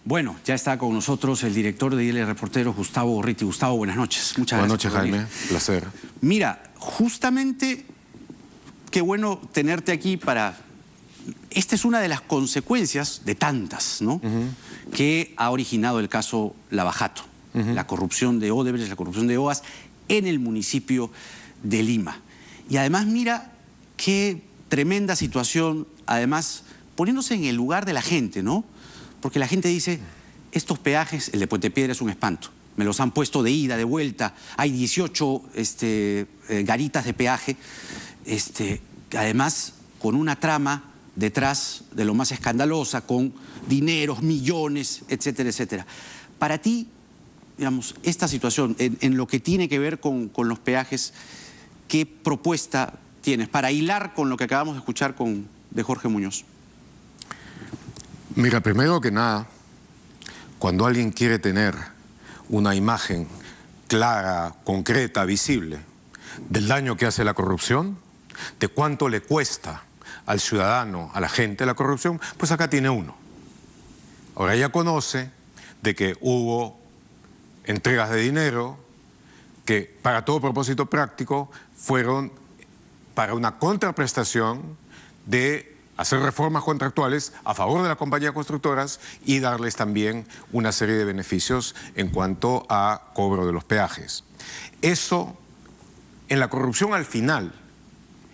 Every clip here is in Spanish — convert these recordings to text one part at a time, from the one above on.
Bueno, ya está con nosotros el director de IL Reporteros, Gustavo Gorriti. Gustavo, buenas noches. Muchas gracias. Buenas noches, Jaime. Placer. Mira, justamente, qué bueno tenerte aquí para... Esta es una de las consecuencias de tantas, ¿no? Que ha originado el caso Lavajato, la corrupción de Odebrecht, la corrupción de OAS en el municipio de Lima. Y además, mira qué tremenda situación, además, poniéndose en el lugar de la gente, ¿no? Porque la gente dice, estos peajes, el de Puente Piedra es un espanto. Me los han puesto de ida, de vuelta. Hay 18 garitas de peaje, además con una trama detrás de lo más escandalosa, con dineros, millones, etcétera, etcétera. Para ti, digamos, esta situación, en lo que tiene que ver con los peajes, ¿qué propuesta tienes para hilar con lo que acabamos de escuchar de Jorge Muñoz? Mira, primero que nada, cuando alguien quiere tener una imagen clara, concreta, visible del daño que hace la corrupción, de cuánto le cuesta al ciudadano, a la gente la corrupción, pues acá tiene uno. Ahora ella conoce de que hubo entregas de dinero que para todo propósito práctico fueron para una contraprestación de hacer reformas contractuales a favor de las compañías constructoras y darles también una serie de beneficios en cuanto a cobro de los peajes. Eso, en la corrupción al final,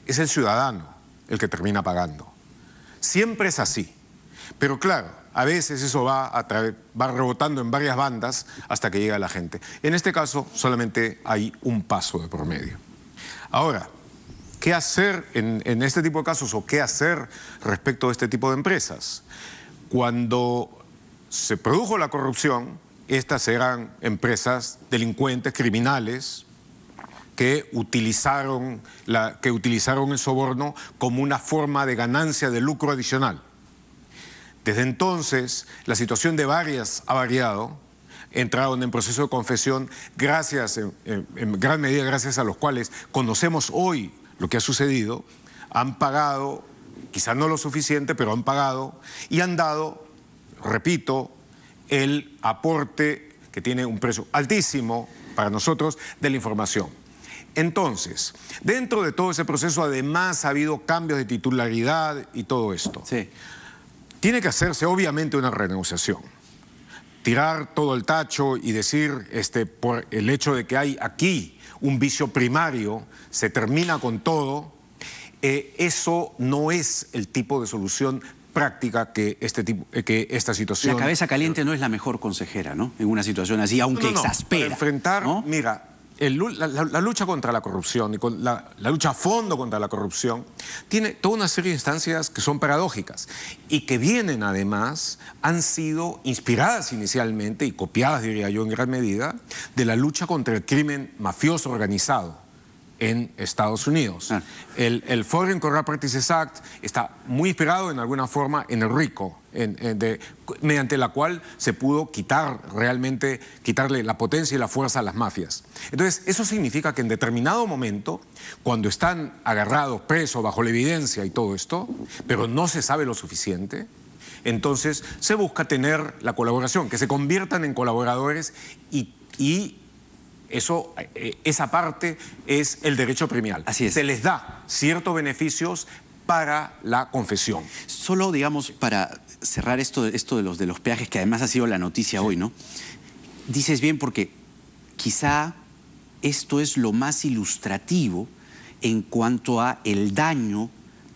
es el ciudadano el que termina pagando. Siempre es así. Pero claro, a veces eso va rebotando en varias bandas hasta que llega a la gente. En este caso, solamente hay un paso de por medio. Ahora, ¿qué hacer en este tipo de casos o qué hacer respecto a este tipo de empresas? Cuando se produjo la corrupción, estas eran empresas delincuentes, criminales, que utilizaron el soborno como una forma de ganancia de lucro adicional. Desde entonces, la situación de varias ha variado, entraron en proceso de confesión en gran medida gracias a los cuales conocemos hoy lo que ha sucedido, han pagado, quizás no lo suficiente, pero han pagado y han dado, repito, el aporte que tiene un precio altísimo para nosotros de la información. Entonces, dentro de todo ese proceso, además ha habido cambios de titularidad y todo esto. Sí. Tiene que hacerse, obviamente, una renegociación. Tirar todo el tacho y decir, por el hecho de que hay aquí un vicio primario, se termina con todo, eso no es el tipo de solución práctica que esta situación... La cabeza caliente no es la mejor consejera, ¿no? En una situación así, aunque exaspera. Para enfrentar, ¿no? Mira, la lucha contra la corrupción y la lucha a fondo contra la corrupción tiene toda una serie de instancias que son paradójicas y que vienen además, han sido inspiradas inicialmente y copiadas, diría yo, en gran medida, de la lucha contra el crimen mafioso organizado en Estados Unidos. El Foreign Corrupt Practices Act está muy inspirado en alguna forma en el RICO, mediante la cual se pudo quitarle la potencia y la fuerza a las mafias. Entonces, eso significa que en determinado momento, cuando están agarrados, presos, bajo la evidencia y todo esto, pero no se sabe lo suficiente, entonces se busca tener la colaboración, que se conviertan en colaboradores y esa parte es el derecho premial. Así es. Se les da ciertos beneficios para la confesión. Solo, digamos, para cerrar esto de los peajes, que además ha sido la noticia hoy, ¿no? Dices bien, porque quizá esto es lo más ilustrativo en cuanto a el daño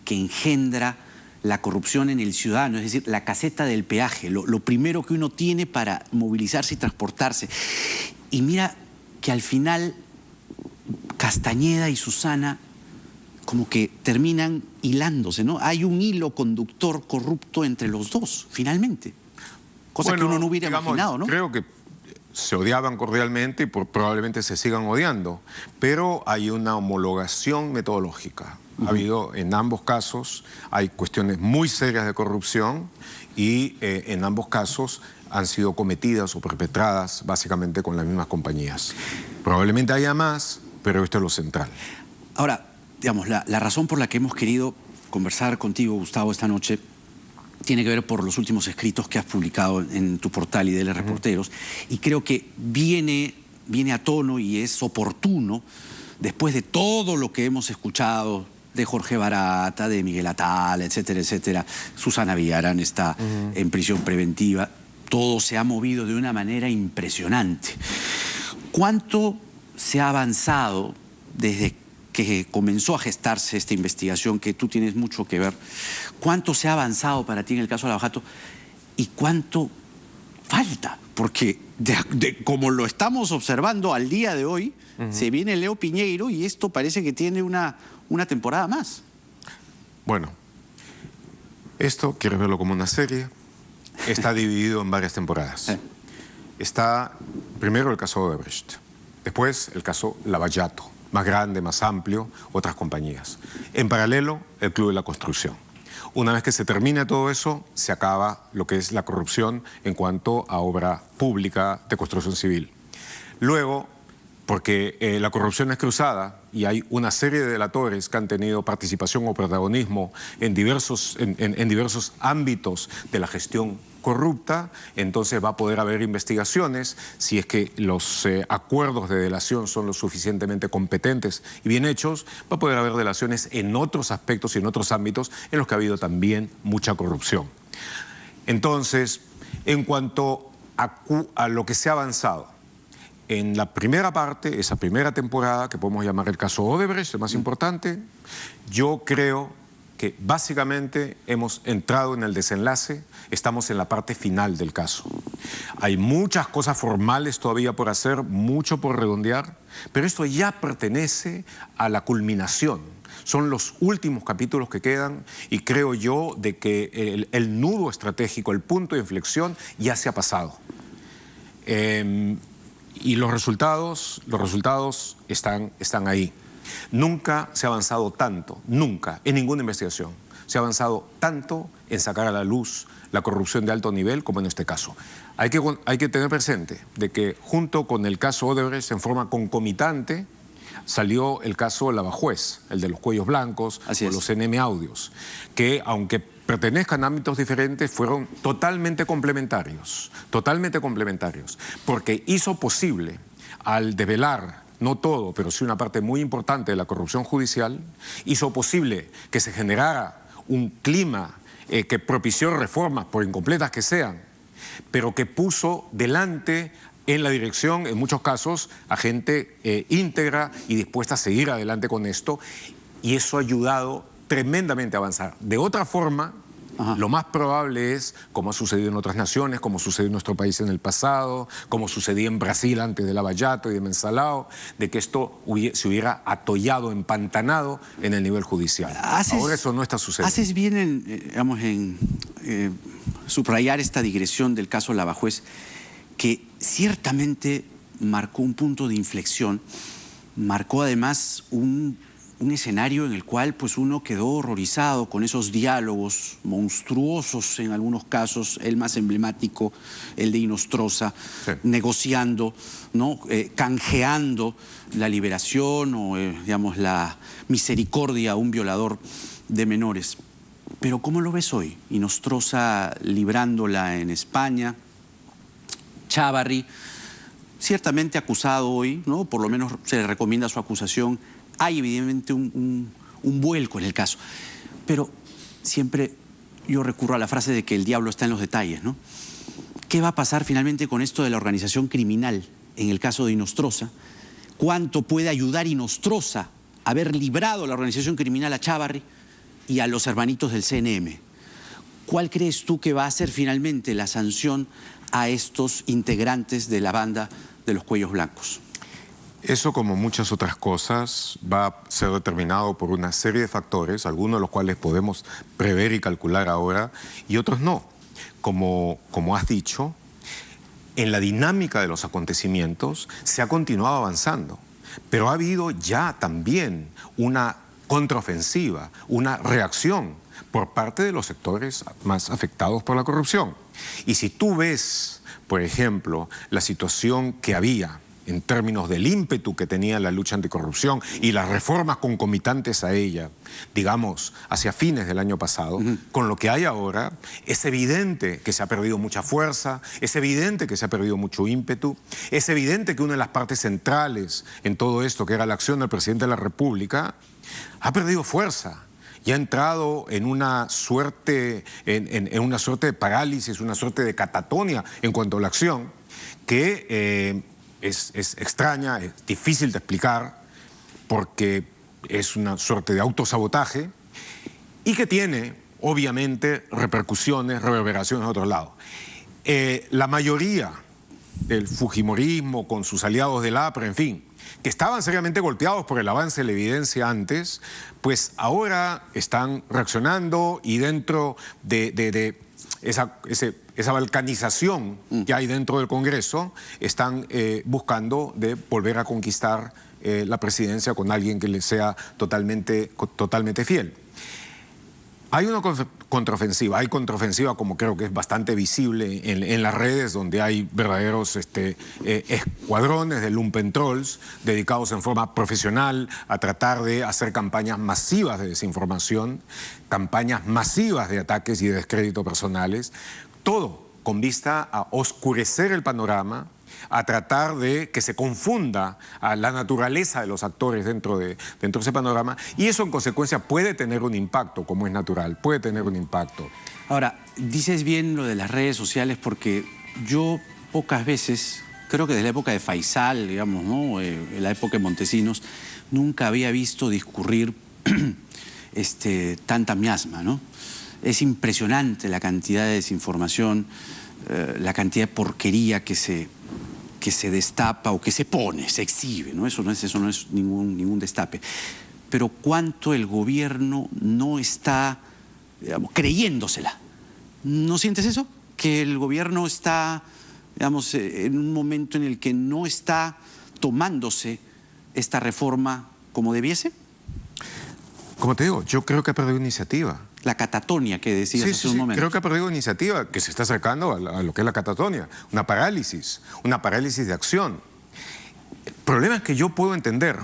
que engendra la corrupción en el ciudadano, es decir, la caseta del peaje, lo primero que uno tiene para movilizarse y transportarse. Y mira que al final Castañeda y Susana como que terminan hilándose, ¿no? Hay un hilo conductor corrupto entre los dos, finalmente. Cosa que uno no hubiera imaginado, ¿no? Creo que se odiaban cordialmente y probablemente se sigan odiando, pero hay una homologación metodológica. Ha habido en ambos casos, hay cuestiones muy serias de corrupción y en ambos casos han sido cometidas o perpetradas básicamente con las mismas compañías. Probablemente haya más, pero esto es lo central. Ahora, digamos, la razón por la que hemos querido conversar contigo, Gustavo, esta noche tiene que ver por los últimos escritos que has publicado en tu portal IDL Reporteros, y creo que viene a tono y es oportuno después de todo lo que hemos escuchado de Jorge Barata, de Miguel Atala, etcétera, etcétera. Susana Villarán está en prisión preventiva. Todo se ha movido de una manera impresionante. ¿Cuánto se ha avanzado desde que comenzó a gestarse esta investigación, que tú tienes mucho que ver? ¿Cuánto se ha avanzado para ti en el caso de Lava Jato y cuánto falta? Porque como lo estamos observando al día de hoy, se viene Leo Piñeiro y esto parece que tiene una temporada más. Bueno, esto, quieres verlo como una serie, está dividido en varias temporadas. Está primero el caso Odebrecht, después el caso Lava Jato, más grande, más amplio, otras compañías. En paralelo, el Club de la Construcción. Una vez que se termine todo eso, se acaba lo que es la corrupción en cuanto a obra pública de construcción civil. Luego, porque la corrupción es cruzada y hay una serie de delatores que han tenido participación o protagonismo en diversos ámbitos de la gestión corrupta, entonces va a poder haber investigaciones si es que los acuerdos de delación son lo suficientemente competentes y bien hechos. Va a poder haber delaciones en otros aspectos y en otros ámbitos en los que ha habido también mucha corrupción. Entonces, en cuanto a lo que se ha avanzado en la primera parte, esa primera temporada, que podemos llamar el caso Odebrecht, el más importante, yo creo que básicamente hemos entrado en el desenlace, estamos en la parte final del caso. Hay muchas cosas formales todavía por hacer, mucho por redondear, pero esto ya pertenece a la culminación. Son los últimos capítulos que quedan y creo yo de que el nudo estratégico, el punto de inflexión ya se ha pasado. Y los resultados están ahí. Nunca se ha avanzado tanto, nunca, en ninguna investigación, se ha avanzado tanto en sacar a la luz la corrupción de alto nivel como en este caso. Hay que tener presente de que junto con el caso Odebrecht, en forma concomitante, salió el caso Lavajuez, el de los cuellos blancos o los NM Audios, que aunque pertenezcan a ámbitos diferentes, fueron totalmente complementarios, porque hizo posible, al develar, no todo, pero sí una parte muy importante de la corrupción judicial, hizo posible que se generara un clima que propició reformas, por incompletas que sean, pero que puso delante en la dirección, en muchos casos, a gente íntegra y dispuesta a seguir adelante con esto, y eso ha ayudado tremendamente a avanzar. De otra forma, lo más probable es, como ha sucedido en otras naciones, como sucedió en nuestro país en el pasado, como sucedía en Brasil antes de Lava Jato y de Mensalao, de que esto se hubiera atollado, empantanado en el nivel judicial. Ahora eso no está sucediendo. Haces bien en subrayar esta digresión del caso Lavajuez, que ciertamente marcó un punto de inflexión, marcó además un escenario en el cual pues uno quedó horrorizado con esos diálogos monstruosos en algunos casos, el más emblemático, el de Inostroza, negociando, ¿no? Canjeando la liberación o digamos la misericordia a un violador de menores. Pero ¿cómo lo ves hoy? Inostroza librándola en España, Chávarri, ciertamente acusado hoy, ¿no? Por lo menos se le recomienda su acusación. Hay evidentemente un vuelco en el caso, pero siempre yo recurro a la frase de que el diablo está en los detalles, ¿no? ¿Qué va a pasar finalmente con esto de la organización criminal en el caso de Inostroza? ¿Cuánto puede ayudar Inostroza a haber librado la organización criminal a Chávarri y a los hermanitos del CNM? ¿Cuál crees tú que va a ser finalmente la sanción a estos integrantes de la banda de los cuellos blancos? Eso, como muchas otras cosas, va a ser determinado por una serie de factores, algunos de los cuales podemos prever y calcular ahora, y otros no. Como has dicho, en la dinámica de los acontecimientos se ha continuado avanzando, pero ha habido ya también una contraofensiva, una reacción por parte de los sectores más afectados por la corrupción. Y si tú ves, por ejemplo, la situación que había en términos del ímpetu que tenía la lucha anticorrupción y las reformas concomitantes a ella, digamos, hacia fines del año pasado, con lo que hay ahora, es evidente que se ha perdido mucha fuerza, es evidente que se ha perdido mucho ímpetu, es evidente que una de las partes centrales en todo esto, que era la acción del presidente de la República, ha perdido fuerza y ha entrado en una suerte, en una suerte de parálisis, una suerte de catatonia en cuanto a la acción, que es extraña, es difícil de explicar, porque es una suerte de autosabotaje y que tiene, obviamente, repercusiones, reverberaciones a otro lado. La mayoría del fujimorismo, con sus aliados del APRA, en fin, que estaban seriamente golpeados por el avance de la evidencia antes, pues ahora están reaccionando y dentro de esa balcanización que hay dentro del Congreso, están buscando de volver a conquistar la presidencia con alguien que les sea totalmente fiel. Hay una contraofensiva como creo que es bastante visible en las redes, donde hay verdaderos escuadrones de lumpentrolls dedicados en forma profesional a tratar de hacer campañas masivas de desinformación, campañas masivas de ataques y de descrédito personales, todo con vista a oscurecer el panorama, a tratar de que se confunda a la naturaleza de los actores dentro de ese panorama, y eso en consecuencia puede tener un impacto, como es natural, puede tener un impacto. Ahora, dices bien lo de las redes sociales, porque yo pocas veces, creo que desde la época de Faisal, digamos, ¿no? En la época de Montesinos, nunca había visto discurrir tanta miasma, ¿no? Es impresionante la cantidad de desinformación, la cantidad de porquería que se destapa o que se pone, se exhibe, ¿no? Eso no es ningún destape. Pero cuánto el gobierno no está, digamos, creyéndosela. ¿No sientes eso? Que el gobierno está, digamos, en un momento en el que no está tomándose esta reforma como debiese. Como te digo, yo creo que ha perdido iniciativa. La catatonia que decías hace un momento. Creo que ha perdido iniciativa, que se está acercando a lo que es la catatonia, una parálisis de acción. El problema es que yo puedo entender,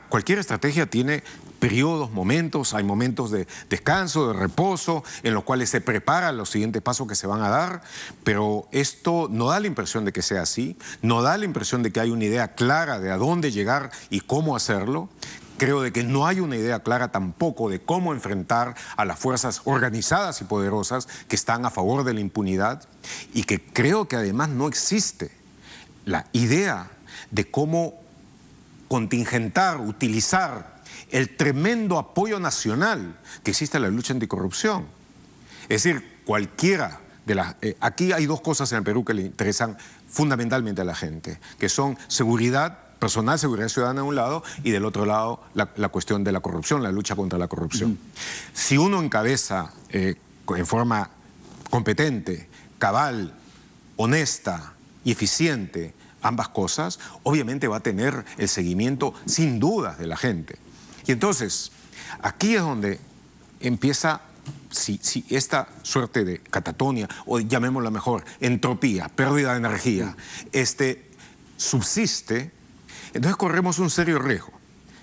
cualquier estrategia tiene periodos, momentos, hay momentos de descanso, de reposo, en los cuales se prepara los siguientes pasos que se van a dar, pero esto no da la impresión de que sea así, no da la impresión de que hay una idea clara de a dónde llegar y cómo hacerlo. Creo de que no hay una idea clara tampoco de cómo enfrentar a las fuerzas organizadas y poderosas que están a favor de la impunidad, y que creo que además no existe la idea de cómo contingentar, utilizar el tremendo apoyo nacional que existe a la lucha anticorrupción. Es decir, cualquiera de las... aquí hay dos cosas en el Perú que le interesan fundamentalmente a la gente, que son seguridad personal, seguridad ciudadana de un lado, y del otro lado la cuestión de la corrupción, la lucha contra la corrupción. Si uno encabeza en forma competente, cabal, honesta y eficiente ambas cosas, obviamente va a tener el seguimiento sin dudas de la gente. Y entonces, aquí es donde empieza, si esta suerte de catatonia, o llamémosla mejor, entropía, pérdida de energía, subsiste, entonces corremos un serio riesgo,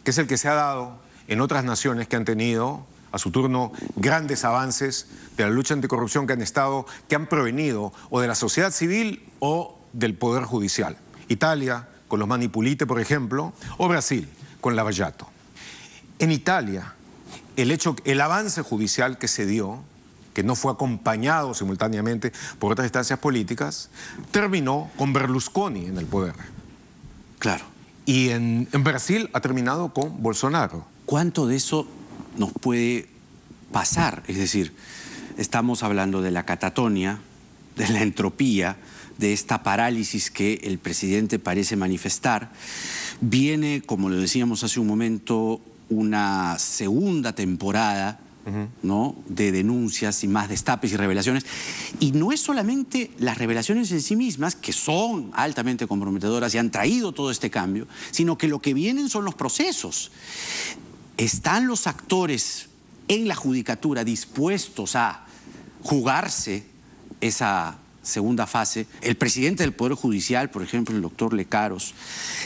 que es el que se ha dado en otras naciones que han tenido a su turno grandes avances de la lucha anticorrupción, que han provenido o de la sociedad civil o del poder judicial. Italia, con los Manipulite, por ejemplo, o Brasil, con Lavallato. En Italia, el avance judicial que se dio, que no fue acompañado simultáneamente por otras instancias políticas, terminó con Berlusconi en el poder. Claro. Y en Brasil ha terminado con Bolsonaro. ¿Cuánto de eso nos puede pasar? Es decir, estamos hablando de la catatonia, de la entropía, de esta parálisis que el presidente parece manifestar. Viene, como lo decíamos hace un momento, una segunda temporada, ¿no?, de denuncias y más destapes y revelaciones. Y no es solamente las revelaciones en sí mismas, que son altamente comprometedoras y han traído todo este cambio, sino que lo que vienen son los procesos. ¿Están los actores en la judicatura dispuestos a jugarse esa segunda fase. El presidente del Poder Judicial, por ejemplo, el doctor Lecaros,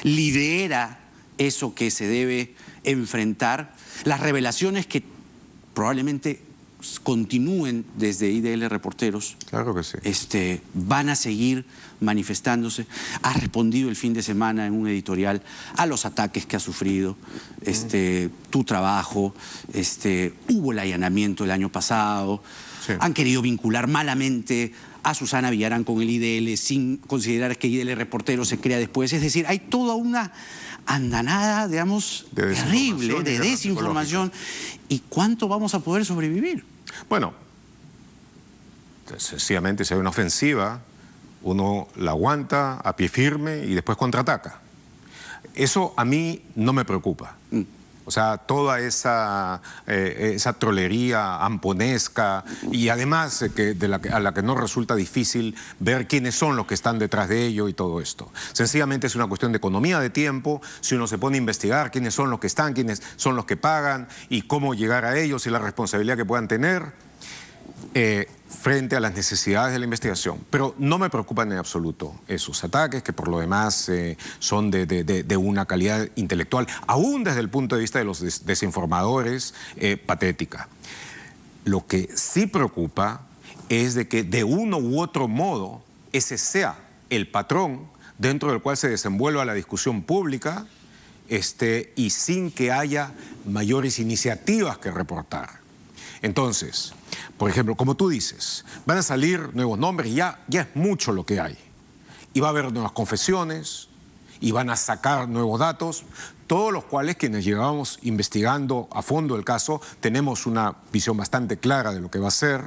lidera eso que se debe enfrentar. Las revelaciones que probablemente continúen desde IDL Reporteros. Claro que sí. Van a seguir manifestándose. Ha respondido el fin de semana en un editorial a los ataques que ha sufrido, tu trabajo, hubo el allanamiento el año pasado, sí. Han querido vincular malamente a Susana Villarán con el IDL sin considerar que IDL Reporteros se crea después. Es decir, hay toda una andanada, digamos, terrible de desinformación. ¿Y cuánto vamos a poder sobrevivir? Bueno, sencillamente si hay una ofensiva, uno la aguanta a pie firme y después contraataca. Eso a mí no me preocupa. O sea, toda esa trolería amponesca y además a la que no resulta difícil ver quiénes son los que están detrás de ello y todo esto. Sencillamente es una cuestión de economía de tiempo, si uno se pone a investigar quiénes son los que están, quiénes son los que pagan y cómo llegar a ellos y la responsabilidad que puedan tener frente a las necesidades de la investigación. Pero no me preocupan en absoluto esos ataques, que por lo demás son de una calidad intelectual, aún desde el punto de vista de los desinformadores, patética. Lo que sí preocupa es de que de uno u otro modo ese sea el patrón dentro del cual se desenvuelva la discusión pública y sin que haya mayores iniciativas que reportar. Entonces, por ejemplo, como tú dices, van a salir nuevos nombres y ya es mucho lo que hay. Y va a haber nuevas confesiones y van a sacar nuevos datos, todos los cuales quienes llevamos investigando a fondo el caso tenemos una visión bastante clara de lo que va a ser.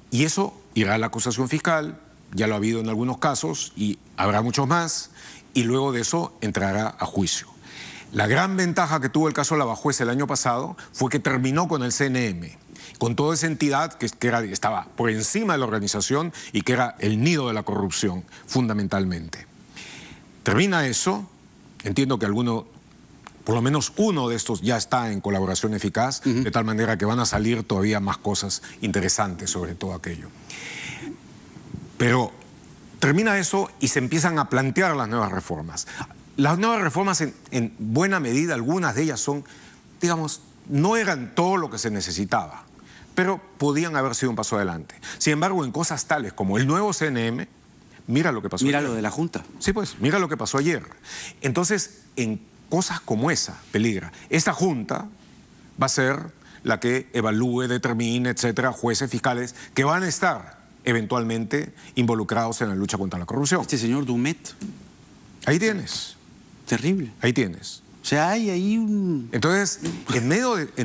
Y eso irá a la acusación fiscal, ya lo ha habido en algunos casos y habrá muchos más, y luego de eso entrará a juicio. La gran ventaja que tuvo el caso Lavajuez el año pasado fue que terminó con el CNM, con toda esa entidad que estaba por encima de la organización y que era el nido de la corrupción, fundamentalmente. Termina eso, entiendo que por lo menos uno de estos ya está en colaboración eficaz, de tal manera que van a salir todavía más cosas interesantes sobre todo aquello. Pero termina eso y se empiezan a plantear las nuevas reformas. Las nuevas reformas, en buena medida, algunas de ellas son, digamos, no eran todo lo que se necesitaba, pero podían haber sido un paso adelante. Sin embargo, en cosas tales como el nuevo CNM, mira lo que pasó ayer. Mira lo de la Junta. Sí, pues, mira lo que pasó ayer. Entonces, en cosas como esa, peligra. Esta Junta va a ser la que evalúe, determine, etcétera, jueces, fiscales, que van a estar eventualmente involucrados en la lucha contra la corrupción. Este señor Dumet. Ahí tienes. Terrible. Ahí tienes. O sea, hay ahí un... Entonces, en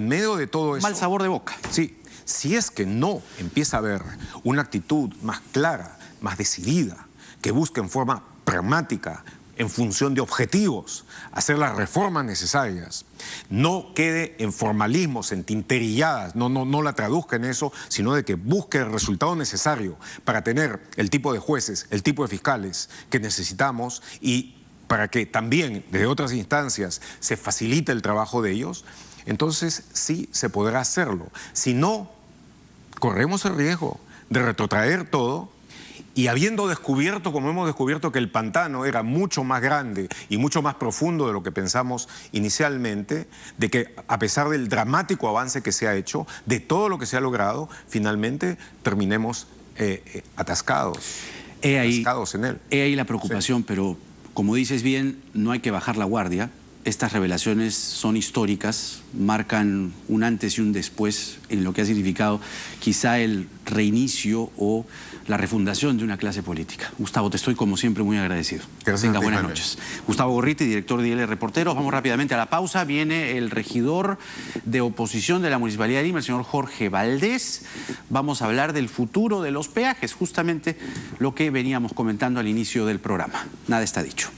medio de todo eso... Mal sabor de boca. Sí, si es que no empieza a haber una actitud más clara, más decidida, que busque en forma pragmática, en función de objetivos, hacer las reformas necesarias, no quede en formalismos, en tinterilladas, no la traduzca en eso, sino de que busque el resultado necesario para tener el tipo de jueces, el tipo de fiscales que necesitamos y para que también desde otras instancias se facilite el trabajo de ellos, entonces sí se podrá hacerlo. Si no, corremos el riesgo de retrotraer todo y habiendo descubierto, como hemos descubierto, que el pantano era mucho más grande y mucho más profundo de lo que pensamos inicialmente, de que a pesar del dramático avance que se ha hecho, de todo lo que se ha logrado, finalmente terminemos atascados en él. He ahí la preocupación, sí. Pero como dices bien, no hay que bajar la guardia. Estas revelaciones son históricas, marcan un antes y un después en lo que ha significado quizá el reinicio o la refundación de una clase política. Gustavo, te estoy como siempre muy agradecido. Gracias. Buenas noches. Gustavo Gorriti, director de IDL Reporteros. Vamos rápidamente a la pausa. Viene el regidor de oposición de la Municipalidad de Lima, el señor Jorge Valdés. Vamos a hablar del futuro de los peajes, justamente lo que veníamos comentando al inicio del programa. Nada está dicho.